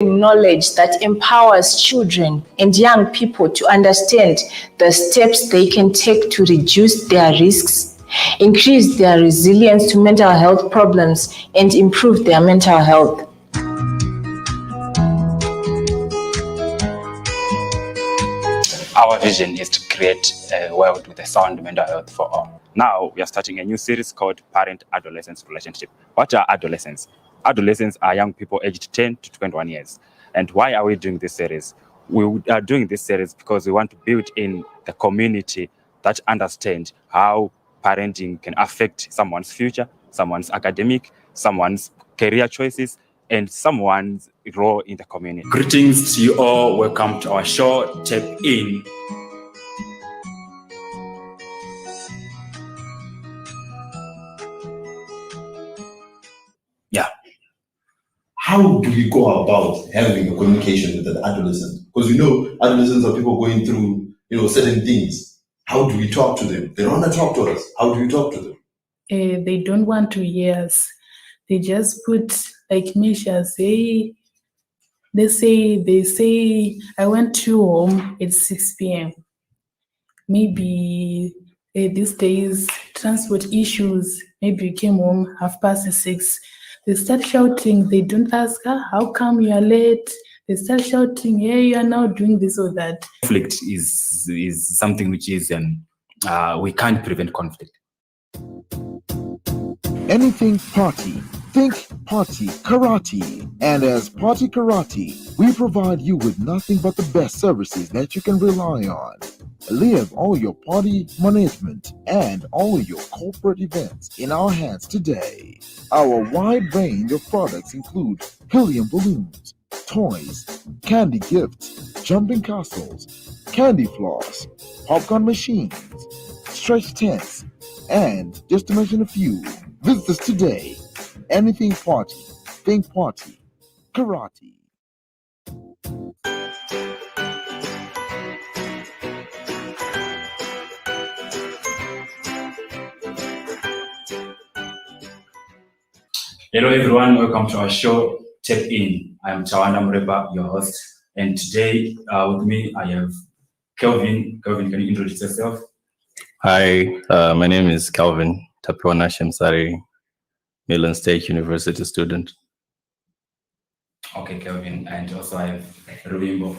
knowledge that empowers children and young people to understand the steps they can take to reduce their risks, increase their resilience to mental health problems, and improve their mental health. Our vision is to create a world with a sound mental health for all. Now, we are starting a new series called Parent-Adolescent Relationship. What are adolescents? Adolescents are young people aged 10 to 21 years. And why are we doing this series? We are doing this series because we want to build in the community that understands how parenting can affect someone's future, someone's academic, someone's career choices, and someone's role in the community. Greetings to you all. Welcome to our show, Tap In. Yeah. How do we go about having a communication with an adolescent? Because we know adolescents are people going through, certain things. How do we talk to them? They don't want to talk to us. How do we talk to them? They don't want to hear us. They just put like measures. They say, I went to home at 6 p.m. Maybe these days, transport issues, maybe you came home 6:30. They start shouting. They don't ask, how come you are late? They start shouting, hey, you are now doing this or that. Conflict is something which is, we can't prevent conflict. Anything party, think Party Karate. And as Party Karate, we provide you with nothing but the best services that you can rely on. Leave all your party management and all your corporate events in our hands today. Our wide range of products include helium balloons, toys, candy gifts, jumping castles, candy floss, popcorn machines, stretch tents, and just to mention a few. Visit us today. Anything party, think Party Karate. Hello everyone, welcome to our show, Tap In. I'm Chawanda Mureba, your host, and today with me I have Kelvin. Kelvin, can you introduce yourself? Hi, my name is Kelvin Tapiwana Shemsari, Milan State University student. Okay, Kelvin, and also I have Rubimbo.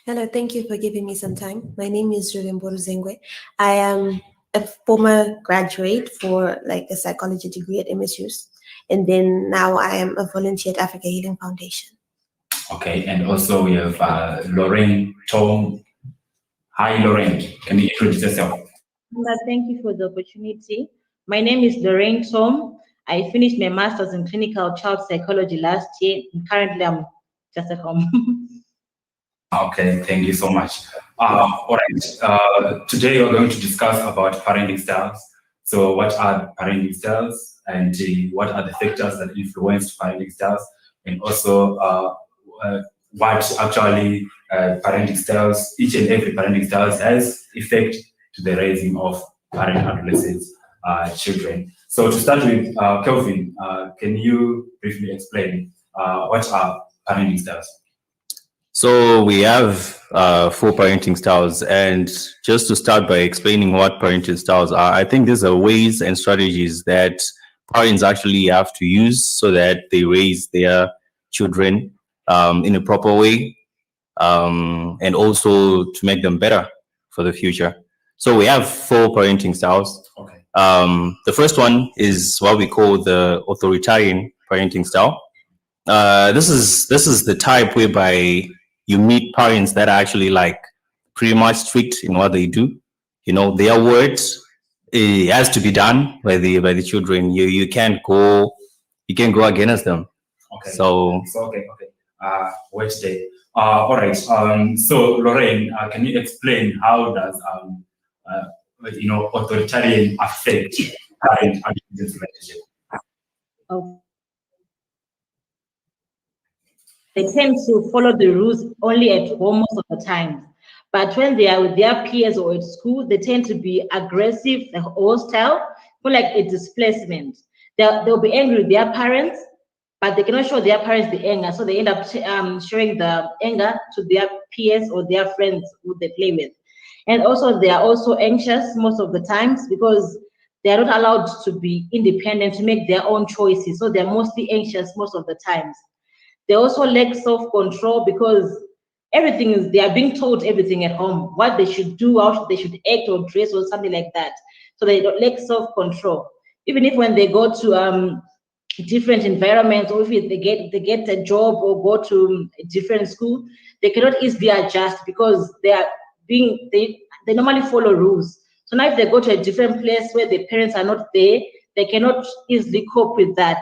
Hello, thank you for giving me some time. My name is Rubimbo Ruzengwe. I am a former graduate for a psychology degree at MSU's. And then now I am a volunteer at Africa Healing Foundation. Okay, and also we have Lorraine Tom. Hi, Lorraine. Can you introduce yourself? Thank you for the opportunity. My name is Lorraine Tom. I finished my master's in clinical child psychology last year. And currently, I'm just at home. Okay, thank you so much. All right, today we're going to discuss about parenting styles. So what are parenting styles? And what are the factors that influence parenting styles, and also what actually parenting styles, each and every parenting styles has effect to the raising of parent adolescents children. So to start with, Kelvin, can you briefly explain what are parenting styles? So we have 4 parenting styles, and just to start by explaining what parenting styles are, I think these are ways and strategies that parents actually have to use so that they raise their children in a proper way, and also to make them better for the future. So we have 4 parenting styles. Okay. The first one is what we call the authoritarian parenting style. This is the type whereby you meet parents that are actually pretty much strict in what they do. Their words, it has to be done by the children. You can't go against them. Okay. So okay. Wednesday. All right. So Lorraine, can you explain how does authoritarian affect parent adolescent relationship? They tend to follow the rules only at home most of the time. But when they are with their peers or at school, they tend to be aggressive, hostile, more like a displacement. They'll be angry with their parents, but they cannot show their parents the anger, so they end up showing the anger to their peers or their friends who they play with. And also they are also anxious most of the times because they are not allowed to be independent, to make their own choices, so they're mostly anxious most of the times. They also lack self-control because they are being told everything at home, what they should do, how they should act or dress or something like that. So they don't lack self-control. Even if when they go to different environments, or if they get a job or go to a different school, they cannot easily adjust because they normally follow rules. So now if they go to a different place where the parents are not there, they cannot easily cope with that.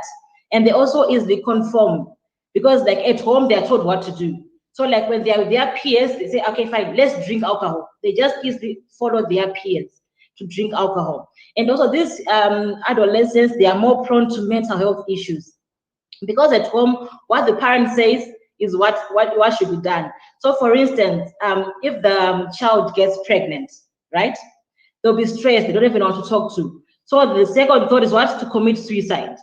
And they also easily conform because like at home, they are told what to do. So like when they are with their peers, they say, okay, fine, let's drink alcohol. They just easily follow their peers to drink alcohol. And also these adolescents, they are more prone to mental health issues because at home, what the parent says is what should be done. So for instance, if the child gets pregnant, right? They'll be stressed, they don't even know what to talk to. So the second thought is what? To commit suicide.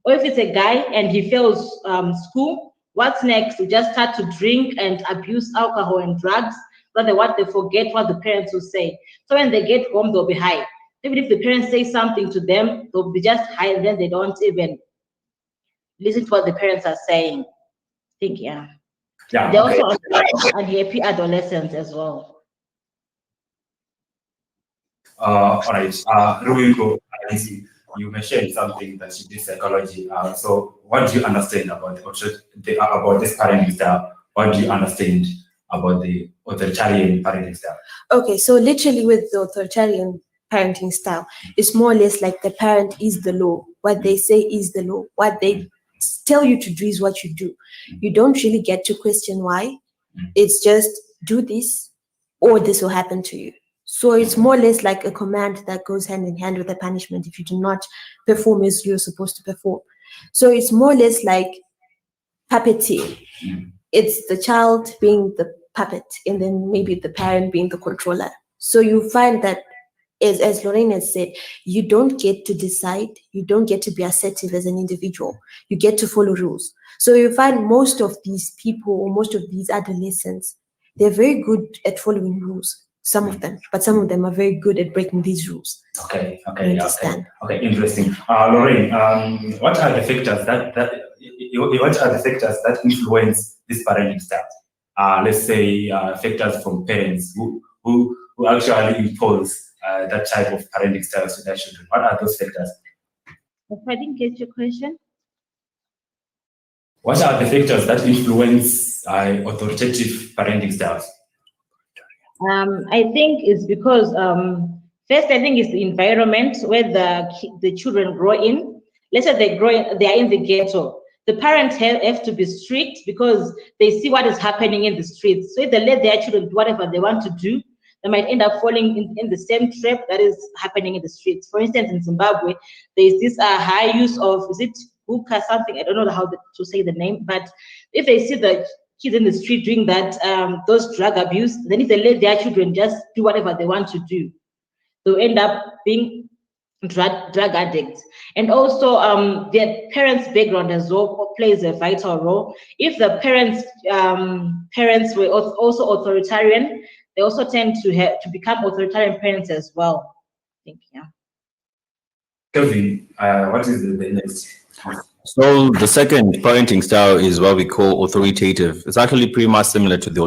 Or if it's a guy and he fails school, what's next? To just start to drink and abuse alcohol and drugs, so that they forget what the parents will say. So when they get home, they'll be high. Even if the parents say something to them, they'll be just high, and then they don't even listen to what the parents are saying. I think, yeah. They're also unhappy adolescents as well. All right. Ruiko, you mentioned something that you did psychology. So what do you understand about this parenting style? What do you understand about the authoritarian parenting style? Okay, so literally with the authoritarian parenting style, it's more or less like the parent is the law. What they say is the law. What they tell you to do is what you do. You don't really get to question why. It's just do this or this will happen to you. So it's more or less like a command that goes hand in hand with a punishment if you do not perform as you're supposed to perform. So it's more or less like puppeteer. It's the child being the puppet and then maybe the parent being the controller. So you find that, as Lorraine has said, you don't get to decide, you don't get to be assertive as an individual, you get to follow rules. So you find most of these people or most of these adolescents, they're very good at following rules. Some of them, but some of them are very good at breaking these rules. Okay, interesting. Lorraine, what are the factors that influence this parenting style? Let's say factors from parents who actually impose that type of parenting style to their children. What are those factors? If I didn't get your question. What are the factors that influence authoritative parenting styles? I think it's because first, I think it's the environment where the children grow in. Let's say they are in the ghetto. The parents have to be strict because they see what is happening in the streets. So if they let their children do whatever they want to do, they might end up falling in the same trap that is happening in the streets. For instance, in Zimbabwe, there is this high use of, is it hookah something? I don't know how to say the name, but if they see the kids in the street doing that, those drug abuse, then if they let their children just do whatever they want to do, they'll end up being drug addicts. And also their parents' background as well plays a vital role. If the parents were also authoritarian, they also tend to become authoritarian parents as well. I think, yeah. Kelvin, what is the next? So the second parenting style is what we call authoritative. It's actually pretty much similar to the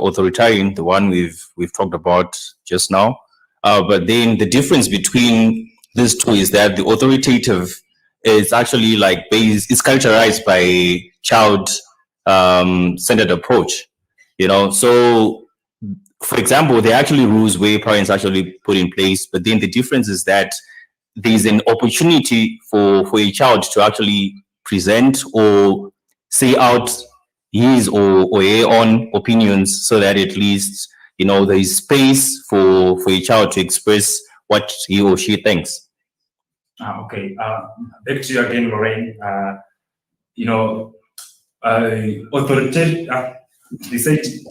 authoritarian, the one we've talked about just now. But then the difference between these two is that the authoritative is actually it's characterized by a child-centered approach. So for example, there are actually rules where parents actually put in place, but then the difference is that there's an opportunity for a child to actually present or say out his or her own opinions, so that at least there is space for a child to express what he or she thinks. Okay, back to you again, Lorraine. Authoritative.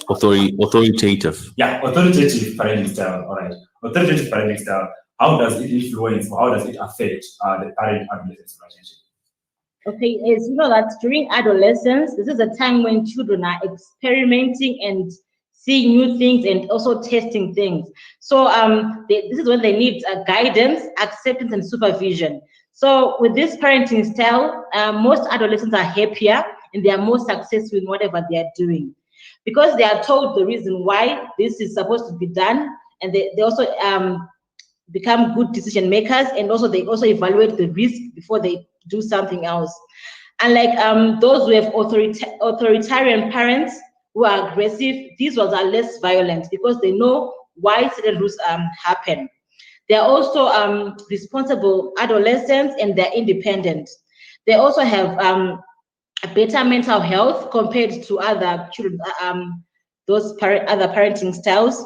Authoritative. Yeah, authoritative parenting style. All right, authoritative parenting style. How does it influence or how does it affect the parent-adolescent relationship? Okay, as you know that during adolescence, this is a time when children are experimenting and seeing new things and also testing things. So this is when they need guidance, acceptance, and supervision. So with this parenting style, most adolescents are happier and they are more successful in whatever they are doing, because they are told the reason why this is supposed to be done, and they also become good decision makers, and also they also evaluate the risk before they do something else. Unlike those who have authoritarian parents who are aggressive, these ones are less violent because they know why certain rules happen. They are also responsible adolescents and they're independent. They also have a better mental health compared to other children, other parenting styles.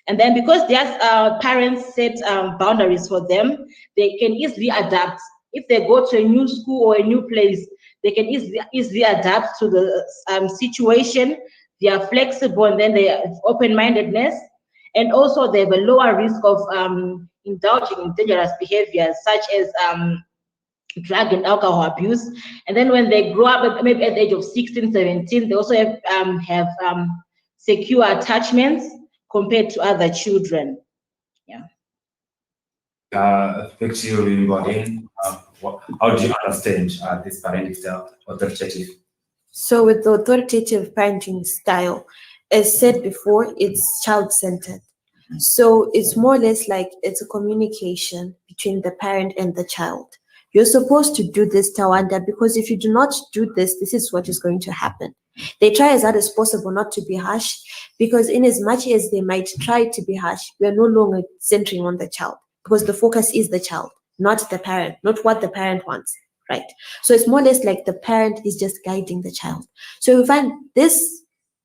And then because their parents set boundaries for them, they can easily adapt. If they go to a new school or a new place, they can easily adapt to the situation. They are flexible, and then they have open-mindedness, and also they have a lower risk of indulging in dangerous behaviors such as drug and alcohol abuse. And then when they grow up, maybe at the age of 16, 17, they also have secure attachments compared to other children. Yeah. Back to you, Lynn. How do you understand this parenting style, authoritative? So with the authoritative parenting style, as said before, it's child-centered. So it's more or less like it's a communication between the parent and the child. You're supposed to do this, Tawanda, because if you do not do this, this is what is going to happen. They try as hard as possible not to be harsh, because in as much as they might try to be harsh, we are no longer centering on the child, because the focus is the child, not the parent, not what the parent wants, right? So it's more or less like the parent is just guiding the child. So we find this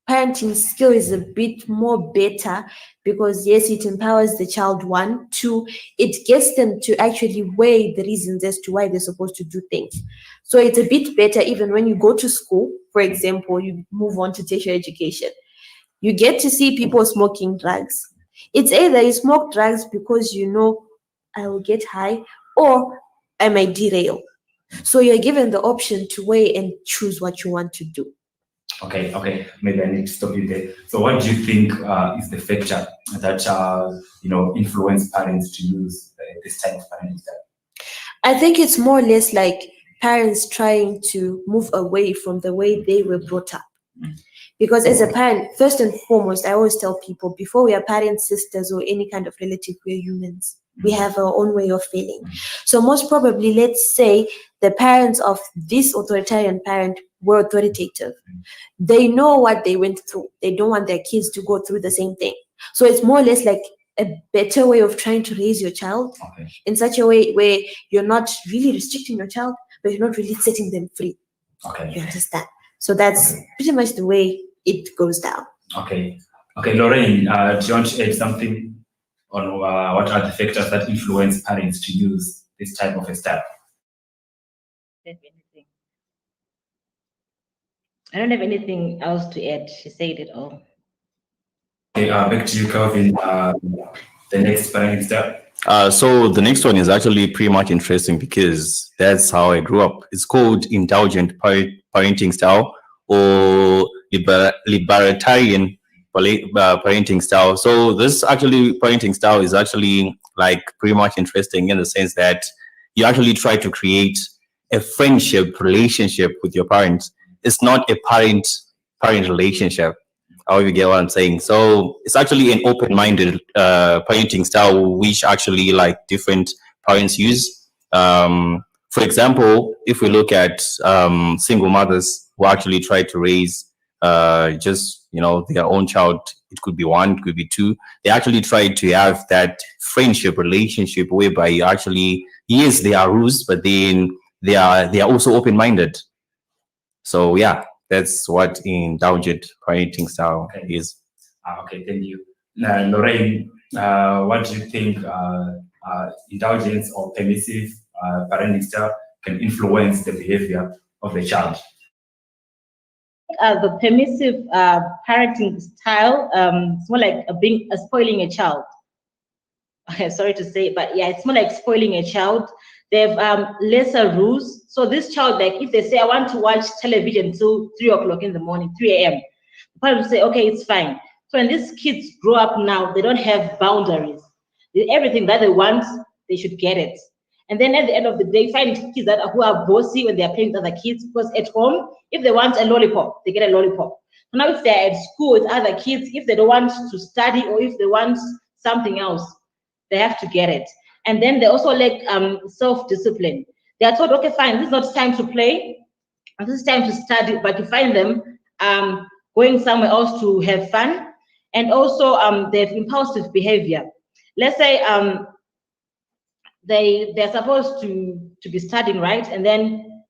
parenting skill is a bit more better because yes, it empowers the child. 1, 2, it gets them to actually weigh the reasons as to why they're supposed to do things. So it's a bit better even when you go to school, for example, you move on to tertiary education. You get to see people smoking drugs. It's either you smoke drugs because you know I will get high or I might derail. So you're given the option to weigh and choose what you want to do. Okay. Maybe I need to stop you there. So, what do you think is the factor that influence parents to use this type of parenting style? I think it's more or less like parents trying to move away from the way they were brought up. Because as a parent, first and foremost, I always tell people before we are parents, sisters, or any kind of relative, we're humans. We have our own way of feeling. So most probably, let's say the parents of this authoritarian parent were authoritative. They know what they went through. They don't want their kids to go through the same thing. So it's more or less like a better way of trying to raise your child in such a way where you're not really restricting your child, but you're not really setting them free. Okay. You understand? So that's pretty much the way it goes down. Okay, Lorraine, do you want to add something on what are the factors that influence parents to use this type of a style? I don't have anything else to add. She said it all. Okay, back to you, Kelvin. The next parenting style. So the next one is actually pretty much interesting because that's how I grew up. It's called indulgent parenting style or libertarian parenting style. So this actually parenting style is actually like pretty much interesting in the sense that you actually try to create a friendship relationship with your parents. It's not a parent relationship. How you get what I'm saying? So it's actually an open-minded parenting style, which actually like different parents use. For example, if we look at single mothers who actually try to raise just their own child, it could be 1, it could be 2. They actually try to have that friendship relationship whereby you actually, yes, there are rules, but then they are also open-minded. So yeah. That's what indulgent parenting style is. Okay, thank you. Lorraine, what do you think indulgence or permissive parenting style can influence the behavior of the child? The permissive parenting style, it's more like spoiling a child. Okay, sorry to say, but yeah, it's more like spoiling a child. They have lesser rules. So this child, like if they say, I want to watch television till 3 o'clock in the morning, 3 a.m., the parent will say, okay, it's fine. So when these kids grow up now, they don't have boundaries. Everything that they want, they should get it. And then at the end of the day, find kids who are bossy when they're playing with other kids, because at home, if they want a lollipop, they get a lollipop. So now if they're at school with other kids, if they don't want to study or if they want something else, they have to get it. And then they also lack self-discipline. They are told, okay, fine, this is not time to play, this is time to study, but you find them going somewhere else to have fun. And also they have impulsive behavior. Let's say they're supposed to be studying, right? And then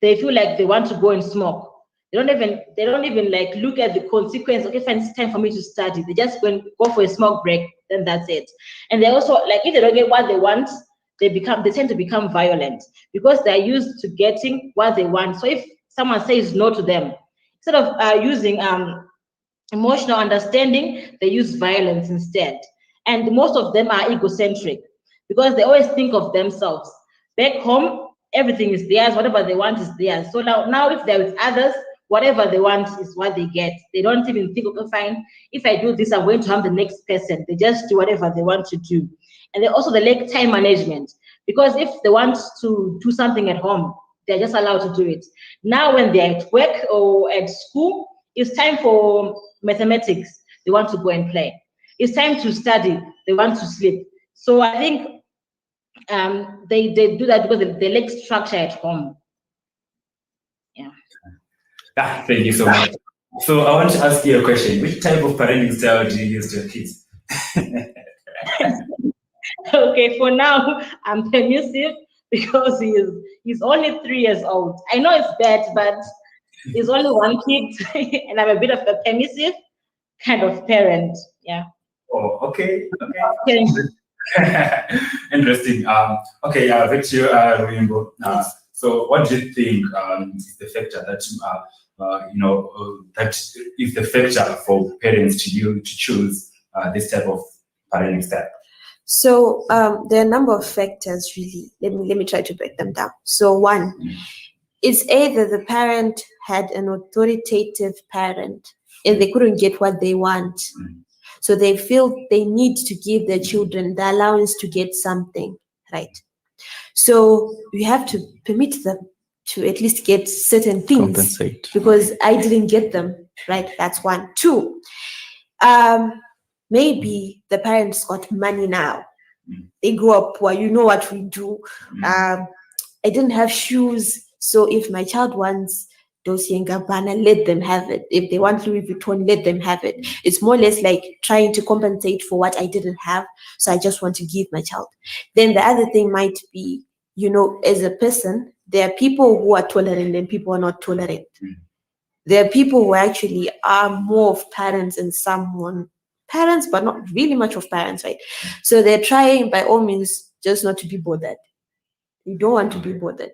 they feel like they want to go and smoke. They don't even like look at the consequence. Okay, fine, it's time for me to study. They just go for a smoke break, then that's it. And they also, like, if they don't get what they want, they tend to become violent because they're used to getting what they want. So if someone says no to them, instead of using emotional understanding, they use violence instead. And most of them are egocentric because they always think of themselves. Back home, everything is theirs. Whatever they want is theirs. So now if they're with others, whatever they want is what they get. They don't even think, okay, fine, if I do this, I'm going to harm the next person. They just do whatever they want to do. And then also they lack time management, because if they want to do something at home, they're just allowed to do it. Now when they're at work or at school, it's time for mathematics, they want to go and play. It's time to study, they want to sleep. So I think they do that because they lack structure at home. Yeah. Thank you so much. So I want to ask you a question. Which type of parenting style do you use to your kids? Okay, for now, I'm permissive because he's only 3 years old. I know it's bad, but he's only one kid, and I'm a bit of a permissive kind of parent. Yeah. Oh, okay. Interesting. Okay, back to you, Ruimbo. So what do you think is the factor that that is the factor for parents to choose this type of parenting style? So there are a number of factors, really. Let me try to break them down. So one, it's either the parent had an authoritative parent and they couldn't get what they want. So they feel they need to give their children the allowance to get something, right? So you have to permit them to at least get certain things. Compensate. Because I didn't get them, right? That's one. Two, maybe the parents got money now. They grew up poor. You know what we do. I didn't have shoes. So if my child wants Dolce & Gabbana, let them have it. If they want Louis Vuitton, let them have it. It's more or less like trying to compensate for what I didn't have. So I just want to give my child. Then the other thing might be, as a person, there are people who are tolerant and people who are not tolerant. There are people who actually are more of parents and parents, but not really much of parents, right? So they're trying by all means just not to be bothered. You don't want to be bothered.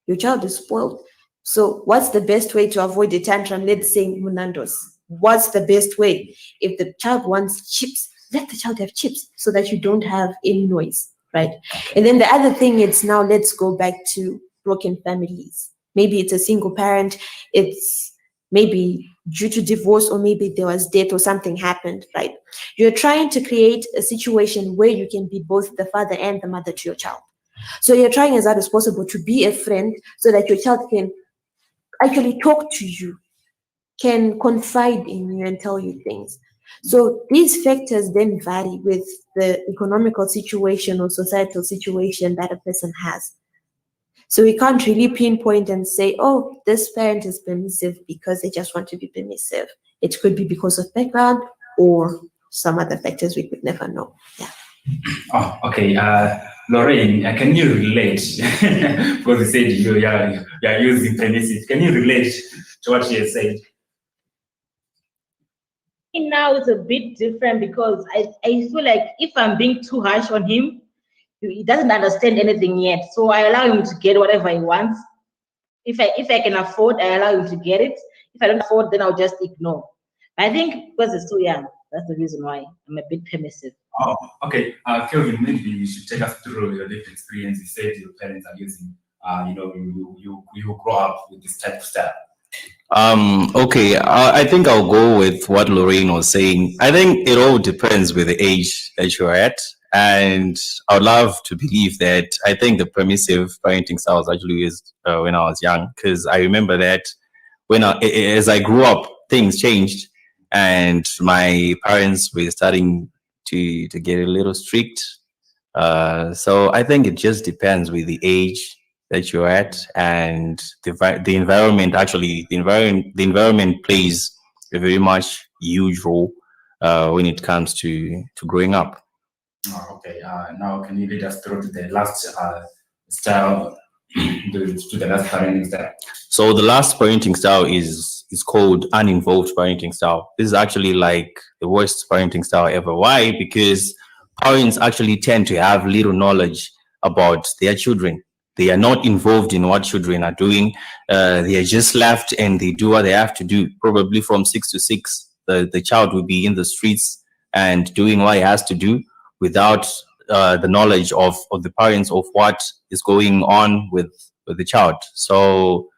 Your child is spoiled. So what's the best way to avoid a tantrum? Let's say Munandos. What's the best way? If the child wants chips, let the child have chips so that you don't have any noise, right? And then the other thing is, now let's go back to broken families. Maybe it's a single parent. It's maybe due to divorce, or maybe there was death or something happened, right? You're trying to create a situation where you can be both the father and the mother to your child. So you're trying as hard as possible to be a friend so that your child can actually talk to you, can confide in you and tell you things. So these factors then vary with the economical situation or societal situation that a person has. So we can't really pinpoint and say, oh, this parent is permissive because they just want to be permissive. It could be because of background or some other factors we could never know. Yeah. Oh, okay. Lorraine, can you relate? Because you said you're using permissive. Can you relate to what she has said? Now it's a bit different because I feel like if I'm being too harsh on him, he doesn't understand anything yet. So I allow him to get whatever he wants. If I can afford, I allow him to get it. If I don't afford, then I'll just ignore. But I think because he's too young, that's the reason why I'm a bit permissive. Oh, okay. Kelvin, maybe you should take us through your lived experience. You said your parents are using, you grow up with this type of style. Okay, I think I'll go with what Lorraine was saying. I think it all depends with the age that you're at. And I would love to believe that I think the permissive parenting style was actually used when I was young, because I remember that as I grew up, things changed and my parents were starting to get a little strict. So I think it just depends with the age that you're at and the environment. Actually, the environment plays a very much huge role when it comes to growing up. Oh, okay. Now, can you lead us through to the last style, to the last parenting style? So the last parenting style is called uninvolved parenting style. This is actually like the worst parenting style ever. Why? Because parents actually tend to have little knowledge about their children. They are not involved in what children are doing. They are just left and they do what they have to do. Probably from 6 to 6, the child will be in the streets and doing what he has to do without the knowledge of the parents of what is going on with the child. So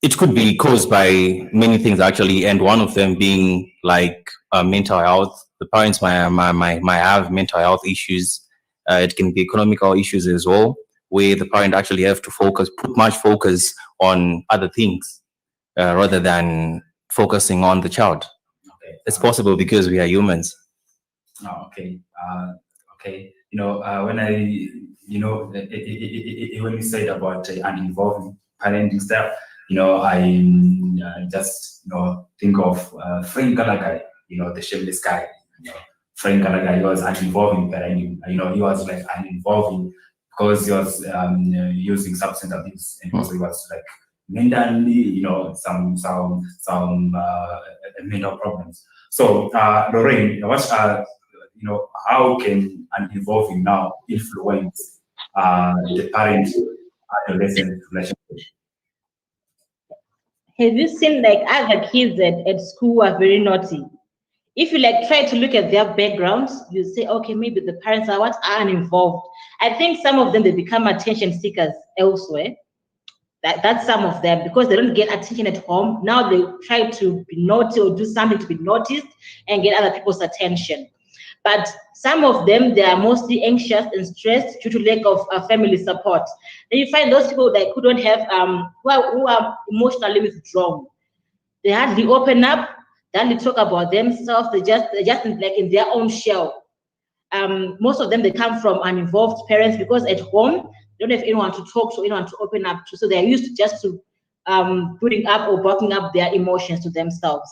it could be caused by many things actually, and one of them being like mental health. The parents might have mental health issues. It can be economical issues as well, where the parent actually have to put much focus on other things rather than focusing on the child. Okay. It's possible because we are humans. Oh, okay. Okay. When when you said about uninvolved parenting style, I just think of Frank Gallagher, the shameless guy. Frank Gallagher, he was uninvolved in parenting. He was like uninvolved because he was using substance abuse, and also he was like mentally, some mental problems. So, Lorraine, how can uninvolving now influence the parent-adolescent relationship? Have you seen like other kids at school are very naughty? If you like try to look at their backgrounds, you say, okay, maybe the parents are uninvolved. I think some of them, they become attention seekers elsewhere. That's some of them, because they don't get attention at home. Now they try to be naughty or do something to be noticed and get other people's attention. But some of them, they are mostly anxious and stressed due to lack of family support. Then you find those people who don't have, who are emotionally withdrawn. They hardly open up, they hardly talk about themselves. They're just like in their own shell. Most of them, they come from uninvolved parents, because at home, they don't have anyone to talk to, anyone to open up to. So they're used to putting up or blocking up their emotions to themselves.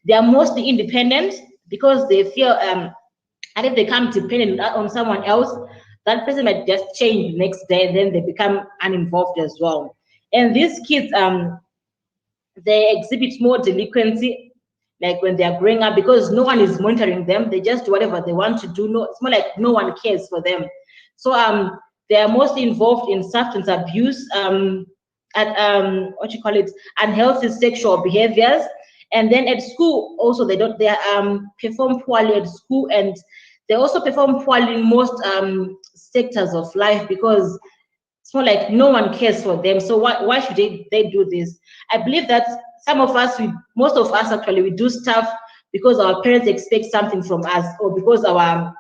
They are mostly independent because they feel, and if they come dependent on someone else, that person might just change the next day, and then they become uninvolved as well. And these kids, they exhibit more delinquency, like when they are growing up, because no one is monitoring them. They just do whatever they want to do. It's more like no one cares for them. So they are mostly involved in substance abuse, unhealthy sexual behaviors. And then at school also, they perform poorly at school, and they also perform poorly in most sectors of life, because it's more like no one cares for them. So why should they do this? I believe that most of us actually, we do stuff because our parents expect something from us, or because our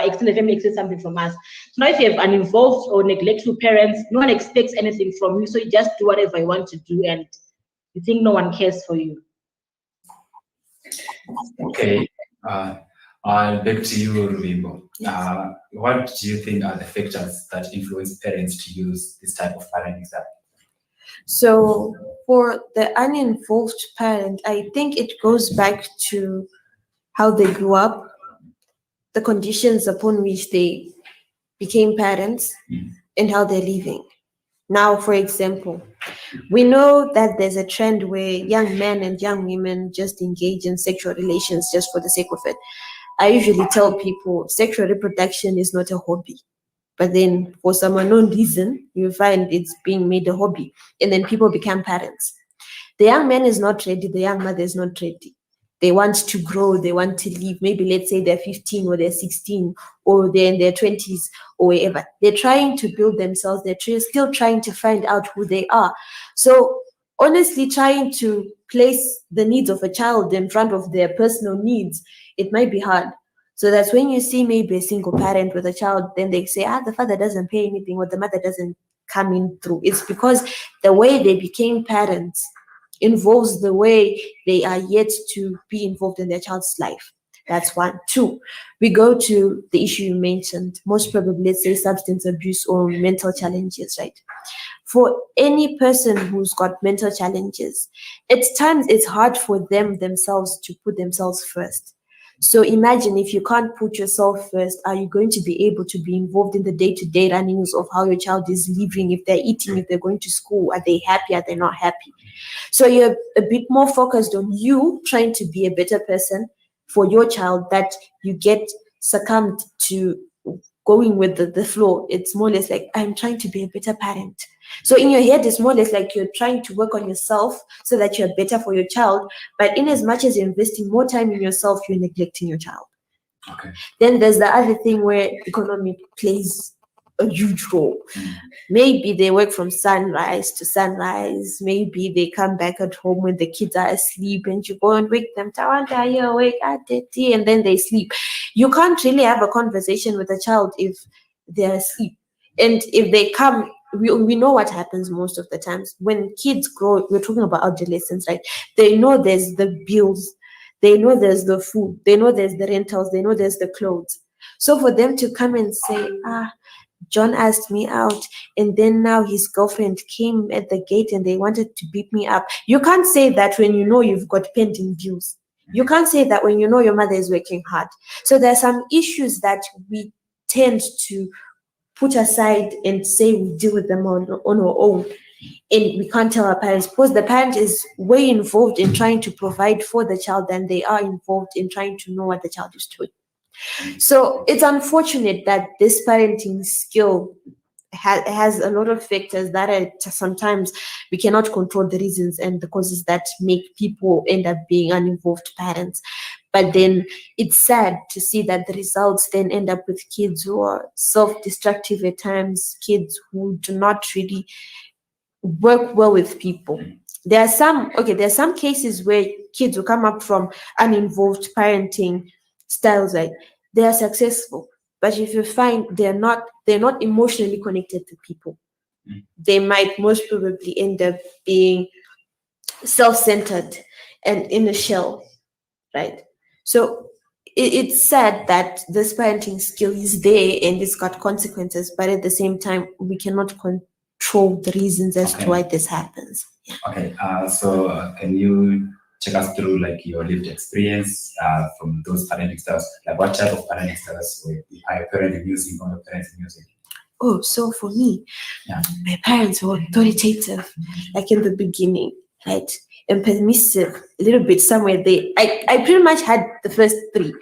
extended family expects something from us. So now if you have uninvolved or neglectful parents, no one expects anything from you, so you just do whatever you want to do, and you think no one cares for you. Okay. Back to you, Rubimbo. What do you think are the factors that influence parents to use this type of parenting style? So for the uninvolved parent, I think it goes back to how they grew up, the conditions upon which they became parents, and how they're living. Now, for example, we know that there's a trend where young men and young women just engage in sexual relations just for the sake of it. I usually tell people sexual reproduction is not a hobby. But then for some unknown reason, you find it's being made a hobby. And then people become parents. The young man is not ready. The young mother is not ready. they want to grow, they want to leave. Maybe let's say they're 15 or they're 16 or they're in their 20s or wherever. They're trying to build themselves. They're still trying to find out who they are. So honestly, trying to place the needs of a child in front of their personal needs, it might be hard. So that's when you see maybe a single parent with a child, then they say, the father doesn't pay anything or the mother doesn't come in through. It's because the way they became parents involves the way they are yet to be involved in their child's life. That's one. Two, we go to the issue you mentioned, most probably, let's say, substance abuse or mental challenges, right? For any person who's got mental challenges, at times it's hard for them themselves to put themselves first. So imagine if you can't put yourself first, are you going to be able to be involved in the day-to-day runnings of how your child is living, if they're eating, if they're going to school, are they happy, are they not happy? So you're a bit more focused on you trying to be a better person for your child, that you get succumbed to going with the flow. It's more or less like, I'm trying to be a better parent. So in your head, it's more or less like you're trying to work on yourself so that you're better for your child. But in as much as you're investing more time in yourself, you're neglecting your child. Okay. Then there's the other thing where economy plays a huge role. Maybe they work from sunrise to sunrise. Maybe they come back at home when the kids are asleep and you go and wake them. Tawanda, are you awake? And then they sleep. You can't really have a conversation with a child if they're asleep. And if they come, we know what happens most of the times. When kids grow, we're talking about adolescents, right? They know there's the bills. They know there's the food. They know there's the rentals. They know there's the clothes. So for them to come and say, John asked me out, and then now his girlfriend came at the gate and they wanted to beat me up. You can't say that when you know you've got pending bills. You can't say that when you know your mother is working hard. So there are some issues that we tend to put aside and say we deal with them on our own. And we can't tell our parents because the parent is way involved in trying to provide for the child than they are involved in trying to know what the child is doing. So it's unfortunate that this parenting skill has a lot of factors that sometimes we cannot control the reasons and the causes that make people end up being uninvolved parents. But then it's sad to see that the results then end up with kids who are self-destructive at times, kids who do not really work well with people. There are some cases where kids who come up from uninvolved parenting styles, like they are successful. But if you find they're not emotionally connected to people, they might most probably end up being self-centered and in a shell, right? So it's sad that this parenting skill is there and it's got consequences, but at the same time, we cannot control the reasons as to why this happens. Yeah. Okay, so can you check us through like your lived experience from those parenting styles? Like what type of parenting styles are your parents using or your parents using? Oh, so for me, my parents were authoritative, like in the beginning, right? And permissive, a little bit somewhere there. I pretty much had the first three.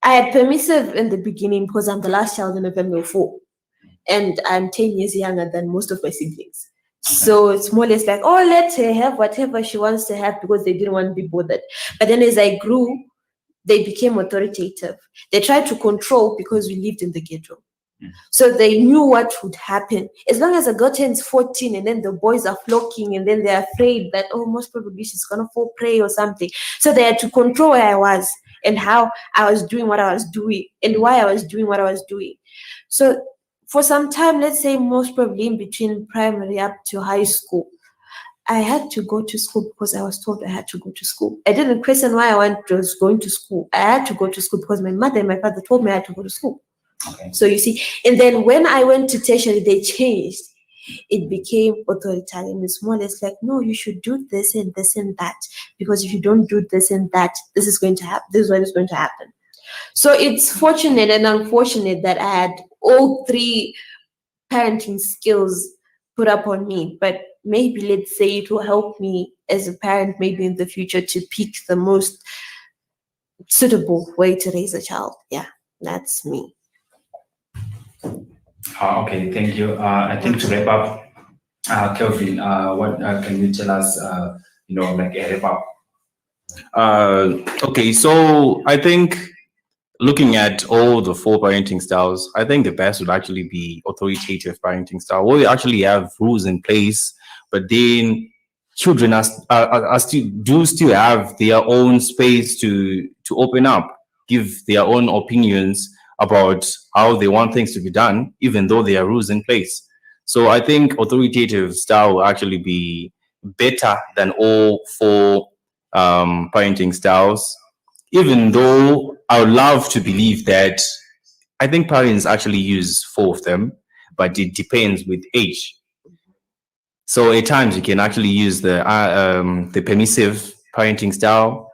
I had permissive in the beginning because I'm the last child in a family of 4. And I'm 10 years younger than most of my siblings. So it's more or less like, let her have whatever she wants to have because they didn't want to be bothered. But then as I grew, they became authoritative. They tried to control because we lived in the ghetto. So they knew what would happen. As long as a girl turns 14 and then the boys are flocking and then they're afraid that, most probably she's going to fall prey or something. So they had to control where I was and how I was doing what I was doing and why I was doing what I was doing. So for some time, let's say most probably in between primary up to high school, I had to go to school because I was told I had to go to school. I didn't question why I was going to school. I had to go to school because my mother and my father told me I had to go to school. Okay. So you see, and then when I went to tertiary, they changed. It became authoritarian. It's more or less like, no, you should do this and this and that. Because if you don't do this and that, this is going to happen. This is what is going to happen. So it's fortunate and unfortunate that I had all 3 parenting skills put up on me. But maybe let's say it will help me as a parent, maybe in the future, to pick the most suitable way to raise a child. Yeah, that's me. Okay, thank you. I think to wrap up, Kelvin, what can you tell us, like a wrap up Okay, so I think looking at all the four parenting styles, I think the best would actually be authoritative parenting style, where we actually have rules in place, but then children are still have their own space to open up, give their own opinions about how they want things to be done, even though there are rules in place. So I think authoritative style will actually be better than all four parenting styles, even though I would love to believe that I think parents actually use four of them, but it depends with age. So at times you can actually use the permissive parenting style.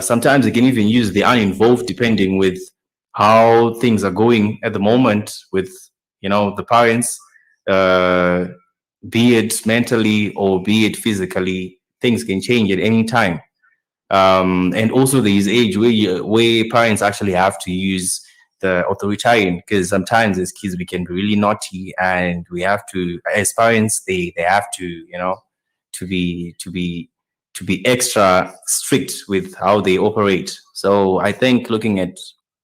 Sometimes you can even use the uninvolved, depending with how things are going at the moment with the parents, be it mentally or be it physically. Things can change at any time. And also there is age where parents actually have to use the authoritarian, because sometimes as kids we can be really naughty, and we have to, as parents, they have to to be extra strict with how they operate. So I think looking at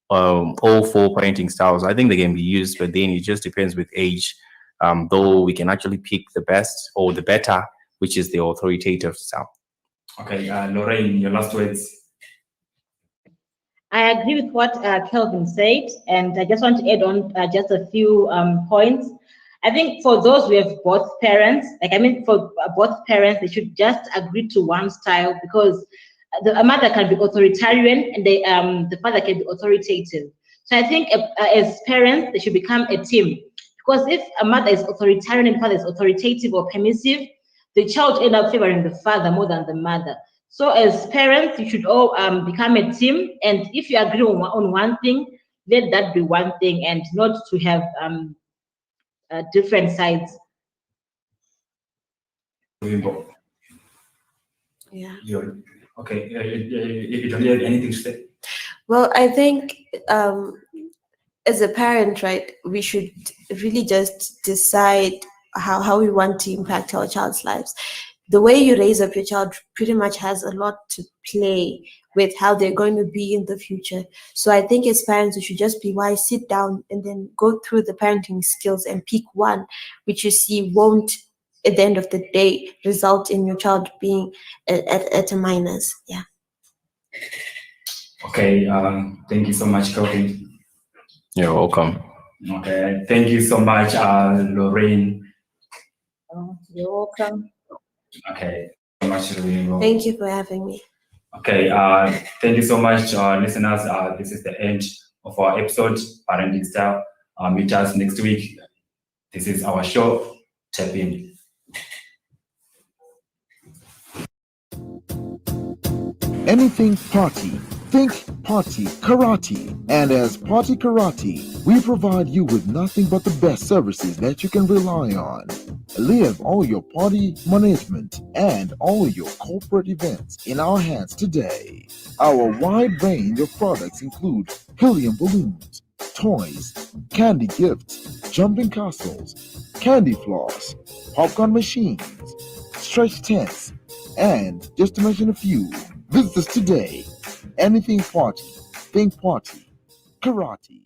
all four parenting styles, I think they can be used, but then it just depends with age. Though we can actually pick the best or the better, which is the authoritative style. Okay, Lorraine, your last words. I agree with what Kelvin said, and I just want to add on just a few points. I think for those who have both parents, for both parents, they should just agree to one style, because a mother can be authoritarian and the father can be authoritative. So I think as parents, they should become a team, because if a mother is authoritarian and father is authoritative or permissive, the child end up favoring the father more than the mother. So as parents, you should all become a team, and if you agree on one thing, let that be one thing, and not to have different sides. Yeah. Okay, you don't have anything to say? Well, I think as a parent, right, we should really just decide how we want to impact our child's lives. The way you raise up your child pretty much has a lot to play with how they're going to be in the future. So I think as parents, we should just be wise, sit down and then go through the parenting skills and pick one which you see won't, at the end of the day, result in your child being at a minus. Yeah. Okay, thank you so much, Kelvin. You're welcome. Okay, thank you so much, Lorraine. You're welcome. Okay, so much, Lorraine. Thank you for having me. Okay, thank you so much, listeners. This is the end of our episode, Parenting Style. Meet us next week. This is our show. Tap in. Anything party, think Party Karate. And as Party Karate, we provide you with nothing but the best services that you can rely on. Leave all your party management and all your corporate events in our hands today. Our wide range of products include helium balloons, toys, candy gifts, jumping castles, candy floss, popcorn machines, stretch tents, and just to mention a few. Visit us today. Anything party, think Party Karate.